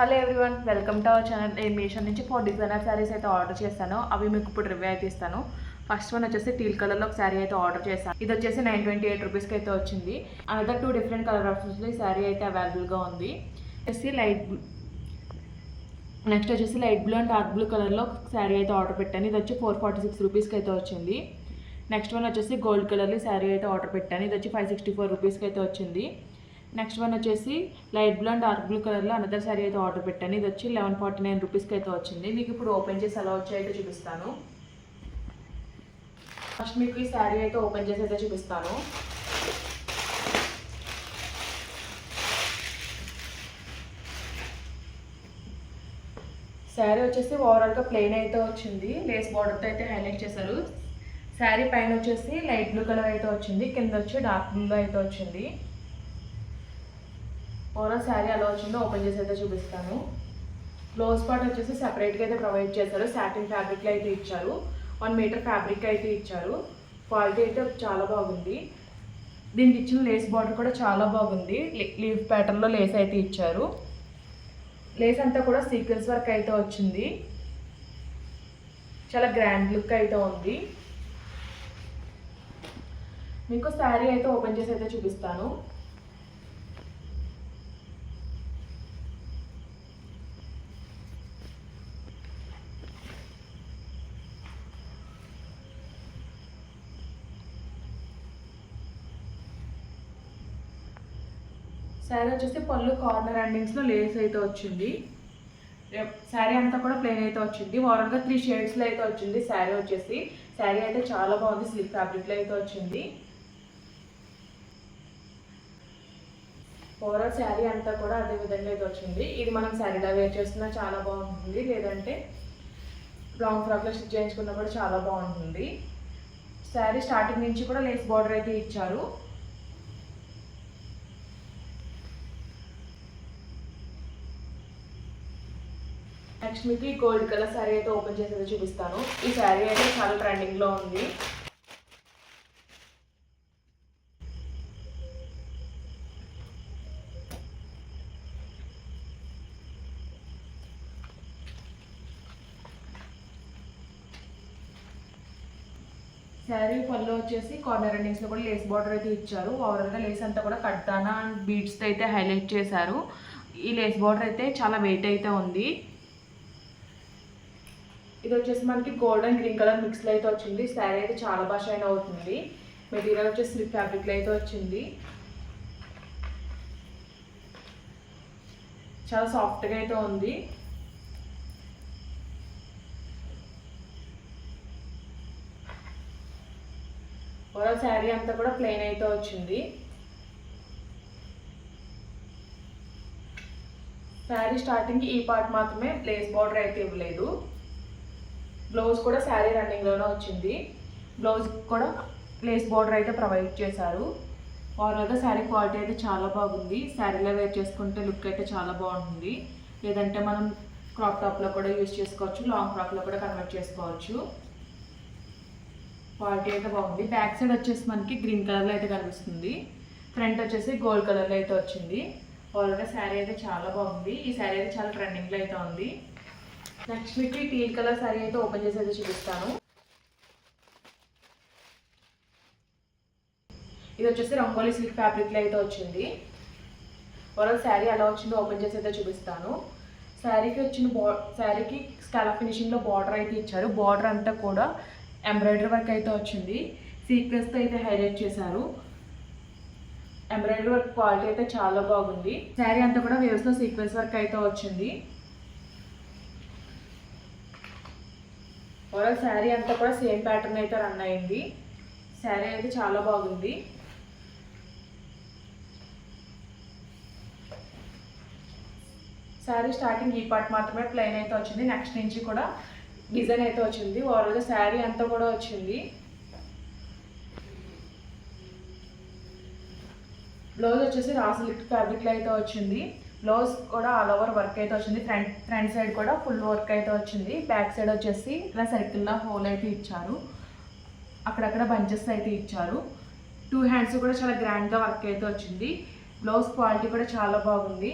Hello everyone, welcome to our channel. నేను మీషో నుంచి 4 designer saris అయితే ఆర్డర్ చేశాను. అవి మీకు ఇప్పుడు రివ్యూ అయితే ఇస్తాను. ఫస్ట్ వన్ వచ్చేసి టీల్ కలర్లో ఒక శారీ అయితే ఆర్డర్ చేశాను. ఇది వచ్చేసి 928 రూపీస్కి అయితే వచ్చింది. అనదర్ 2 డిఫరెంట్ కలర్ ఆప్షన్స్లో ఈ శారీ అయితే అవైలబుల్గా ఉంది. నెక్స్ట్ వచ్చేసి light blue and dark blue కలర్లో ఒక శారీ అయితే ఆర్డర్ పెట్టాను. ఇది వచ్చి 446 రూపీస్కి అయితే వచ్చింది. నెక్స్ట్ వన్ వచ్చేసి గోల్డ్ కలర్లో శారీ అయితే ఆర్డర్ పెట్టాను. ఇది వచ్చి 564 రూపీస్కి అయితే వచ్చింది. నెక్స్ట్ వన్ వచ్చేసి light blue and dark blue కలర్లో అనదర్ శారీ అయితే ఆర్డర్ పెట్టాను. ఇది వచ్చి 1149 రూపీస్కి అయితే వచ్చింది. మీకు ఇప్పుడు ఓపెన్ చేసి ఎలా వచ్చాయో చూపిస్తాను. ఫస్ట్ మీకు ఈ శారీ అయితే ఓపెన్ చేసి అయితే చూపిస్తాను. శారీ వచ్చేసి ఓవరాల్గా ప్లెయిన్ అయితే వచ్చింది. లేస్ బార్డర్తో అయితే హైలైట్ చేశారు. శారీ పైన వచ్చేసి లైట్ బ్లూ కలర్ అయితే వచ్చింది, కింద వచ్చి డార్క్ బ్లూలో అయితే వచ్చింది. ఓవరాల్ శారీ ఎలా వచ్చిందో ఓపెన్ చేసి అయితే చూపిస్తాను. బ్లౌజ్ పార్ట్ వచ్చేసి సెపరేట్గా అయితే ప్రొవైడ్ చేశారు. సాటిన్ ఫ్యాబ్రిక్లో అయితే ఇచ్చారు. 1 మీటర్ ఫ్యాబ్రిక్ అయితే ఇచ్చారు. క్వాలిటీ అయితే చాలా బాగుంది. దీనికి ఇచ్చిన లేస్ బార్డర్ కూడా చాలా బాగుంది. లీఫ్ ప్యాటర్న్లో లేస్ అయితే ఇచ్చారు. లేస్ అంతా కూడా సీక్వెన్స్ వర్క్ అయితే వచ్చింది. చాలా గ్రాండ్ లుక్ అయితే ఉంది. మీకు శారీ అయితే ఓపెన్ చేసి అయితే చూపిస్తాను. శారీ వచ్చేసి పళ్ళు కార్నర్ ఎండింగ్స్లో లేస్ అయితే వచ్చింది. శారీ అంతా కూడా ప్లెయిన్ అయితే వచ్చింది. ఓవరాల్గా 3 షేడ్స్లో అయితే వచ్చింది శారీ వచ్చేసి. శారీ అయితే చాలా బాగుంది. సిల్క్ ఫ్యాబ్రిక్లో అయితే వచ్చింది. ఓవరాల్ శారీ అంతా కూడా అదే విధంగా అయితే వచ్చింది. ఇది మనం శారీలో వేర్ చేస్తున్నా చాలా బాగుంటుంది, లేదంటే లాంగ్ ఫ్రాక్లో స్టిచ్ చేయించుకున్నా కూడా చాలా బాగుంటుంది. శారీ స్టార్టింగ్ నుంచి కూడా లేస్ బార్డర్ అయితే ఇచ్చారు. నెక్స్ట్ మీకు ఈ గోల్డ్ కలర్ శారీ అయితే ఓపెన్ చేసి చూపిస్తాను. ఈ శారీ అయితే చాలా ట్రెండింగ్లో ఉంది. శారీ పళ్ళు వచ్చేసి కార్నర్ ఎండింగ్స్లో కూడా లేస్ బార్డర్ అయితే ఇచ్చారు. ఓవరాల్గా లేస్ అంతా కూడా కట్టానా అండ్ బీడ్స్తో అయితే హైలైట్ చేశారు. ఈ లేస్ బార్డర్ అయితే చాలా వెయిట్ అయితే ఉంది. ఇది వచ్చేసి మనకి గోల్డ్ అండ్ గ్రీన్ కలర్ మిక్స్లో అయితే వచ్చింది. శారీ అయితే చాలా బాగా షైన్ అవుతుంది. మెటీరియల్ వచ్చేసి సిల్క్ ఫ్యాబ్రిక్లో అయితే వచ్చింది. చాలా సాఫ్ట్గా అయితే ఉంది. ఓవరాల్ శారీ అంతా కూడా ప్లెయిన్ అయితే వచ్చింది. శారీ స్టార్టింగ్కి ఈ పార్ట్ మాత్రమే లేస్ బార్డర్ అయితే ఇవ్వలేదు. బ్లౌజ్ కూడా శారీ రన్నింగ్లోనే వచ్చింది. బ్లౌజ్ కూడా లేస్ బార్డర్ అయితే ప్రొవైడ్ చేశారు. ఓవరాల్గా శారీ క్వాలిటీ అయితే చాలా బాగుంది. శారీలో వేర్ చేసుకుంటే లుక్ అయితే చాలా బాగుంటుంది. లేదంటే మనం క్రాప్ టాప్లో కూడా యూజ్ చేసుకోవచ్చు, లాంగ్ ఫ్రాక్లో కూడా కన్వర్ట్ చేసుకోవచ్చు. క్వాలిటీ అయితే బాగుంది. బ్యాక్ సైడ్ వచ్చేసి మనకి గ్రీన్ కలర్లో అయితే కనిపిస్తుంది. ఫ్రంట్ వచ్చేసి గోల్డ్ కలర్లో అయితే వచ్చింది. ఓవరాల్గా శారీ అయితే చాలా బాగుంది. ఈ శారీ అయితే చాలా ట్రెండింగ్లో అయితే ఉంది. నెక్స్ట్ మీకు ఈ టీల్ కలర్ శారీ అయితే ఓపెన్ చేసి అయితే చూపిస్తాను. ఇది వచ్చేసి రంగోలీ సిల్క్ ఫ్యాబ్రిక్లో అయితే వచ్చింది. ఓవరాల్ శారీ ఎలా వచ్చిందో ఓపెన్ చేసి అయితే చూపిస్తాను. శారీకి స్కాలప్ ఫినిషింగ్లో బార్డర్ అయితే ఇచ్చారు. బార్డర్ అంతా కూడా ఎంబ్రాయిడరీ వర్క్ అయితే వచ్చింది. సీక్వెన్స్తో అయితే హైలైట్ చేశారు. ఎంబ్రాయిడరీ వర్క్ క్వాలిటీ అయితే చాలా బాగుంది. శారీ అంతా కూడా వేవ్స్తో సీక్వెన్స్ వర్క్ అయితే వచ్చింది. ఓవరాల్ శారీ అంతా కూడా సేమ్ ప్యాటర్న్ అయితే రన్ అయింది. శారీ అయితే చాలా బాగుంది. శారీ స్టార్టింగ్ ఈ పార్ట్ మాత్రమే ప్లెయిన్ అయితే వచ్చింది. నెక్స్ట్ నుంచి కూడా డిజైన్ అయితే వచ్చింది. ఓవరాల్గా శారీ అంతా కూడా వచ్చింది. బ్లౌజ్ వచ్చేసి రా సిల్క్ ఫ్యాబ్రిక్లో అయితే వచ్చింది. బ్లౌజ్ కూడా ఆల్ ఓవర్ వర్క్ అయితే వచ్చింది. ఫ్రంట్ సైడ్ కూడా ఫుల్ వర్క్ అయితే వచ్చింది. బ్యాక్ సైడ్ వచ్చేసి ఇలా సర్కిల్లో హోల్ అయితే ఇచ్చారు. అక్కడక్కడ బంచెస్ అయితే ఇచ్చారు. 2 హ్యాండ్స్ కూడా చాలా గ్రాండ్గా వర్క్ అయితే వచ్చింది. బ్లౌజ్ క్వాలిటీ కూడా చాలా బాగుంది.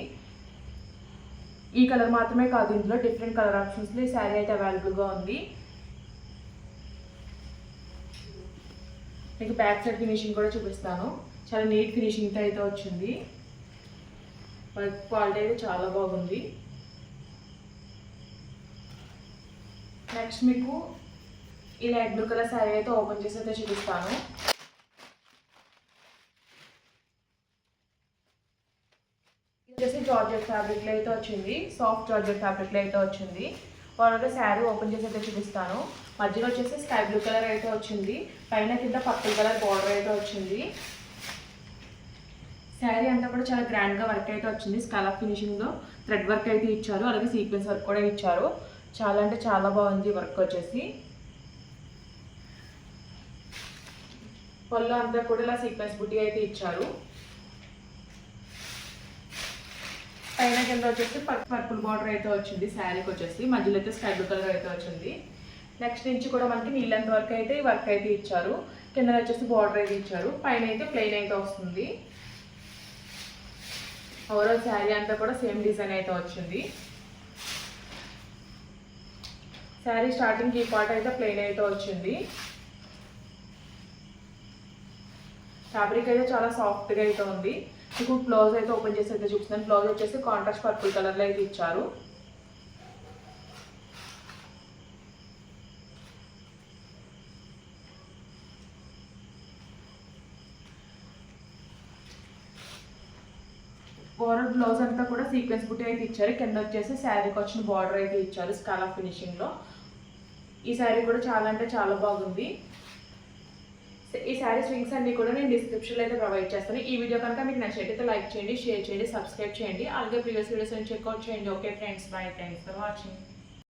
ఈ కలర్ మాత్రమే కాదు, ఇందులో డిఫరెంట్ కలర్ ఆప్షన్స్లో ఈ శారీ అయితే అవైలబుల్గా ఉంది. మీకు బ్యాక్ సైడ్ ఫినిషింగ్ కూడా చూపిస్తాను. చాలా నీట్ ఫినిషింగ్తో అయితే వచ్చింది. వర్క్ క్వాలిటీ అయితే చాలా బాగుంది. నెక్స్ట్ మీకు ఈ లైట్ బ్లూ కలర్ శారీ అయితే ఓపెన్ చేసి అయితే చూపిస్తాను. వచ్చేసి జార్జెట్ ఫ్యాబ్రిక్లో అయితే వచ్చింది, సాఫ్ట్ జార్జెట్ ఫ్యాబ్రిక్లో అయితే వచ్చింది. వాళ్ళకి శారీ ఓపెన్ చేసి అయితే చూపిస్తాను. మధ్యలో వచ్చేసి స్కై బ్లూ కలర్ అయితే వచ్చింది, పైన కింద పర్పుల్ కలర్ బార్డర్ అయితే వచ్చింది. శారీ అంతా కూడా చాలా గ్రాండ్గా వర్క్ అయితే వచ్చింది. స్కాలప్ ఫినిషింగ్లో థ్రెడ్ వర్క్ అయితే ఇచ్చారు, అలాగే సీక్వెన్స్ వర్క్ కూడా ఇచ్చారు. చాలా అంటే చాలా బాగుంది వర్క్ వచ్చేసి. పళ్ళు అంతా కూడా ఇలా సీక్వెన్స్ బుట్టి అయితే ఇచ్చారు. పైన కింద వచ్చేసి పర్పుల్ బార్డర్ అయితే వచ్చింది శారీకి వచ్చేసి, మధ్యలో అయితే స్కై బ్లూ కలర్ అయితే వచ్చింది. నెక్స్ట్ నుంచి కూడా మనకి నీళ్ళంత వరకు అయితే ఈ వర్క్ అయితే ఇచ్చారు. కింద వచ్చేసి బార్డర్ అయితే ఇచ్చారు, పైన అయితే ప్లెయిన్ అయితే వస్తుంది. ఓవరాల్ శారీ అంతా కూడా సేమ్ డిజైన్ అయితే వచ్చింది. శారీ స్టార్టింగ్ ఈ పార్ట్ అయితే ప్లెయిన్ అయితే వచ్చింది. ఫ్యాబ్రిక్ అయితే చాలా సాఫ్ట్గా అయితే ఉంది. మీకు బ్లౌజ్ అయితే ఓపెన్ చేసి అయితే చూపిస్తున్నాను. బ్లౌజ్ వచ్చేసి కాంట్రాస్ట్ పర్పుల్ కలర్లో అయితే ఇచ్చారు. ఓవరాల్ బ్లౌజ్ అంతా కూడా సీక్వెన్స్ బుట్టి అయితే ఇచ్చారు. కింద వచ్చేసి శారీకి వచ్చిన బార్డర్ అయితే ఇచ్చారు స్కాలప్ ఫినిషింగ్లో. ఈ శారీ కూడా చాలా అంటే చాలా బాగుంది. ఈ శారీస్ లింక్స్ అన్ని కూడా నేను డిస్క్రిప్షన్లో అయితే ప్రొవైడ్ చేస్తాను. ఈ వీడియో కనుక మీకు నచ్చినట్లయితే లైక్ చేయండి, షేర్ చేయండి, సబ్స్క్రైబ్ చేయండి, అలాగే ప్రీవియస్ వీడియోస్ చెక్అవుట్ చేయండి. Okay friends, by, thanks for watching.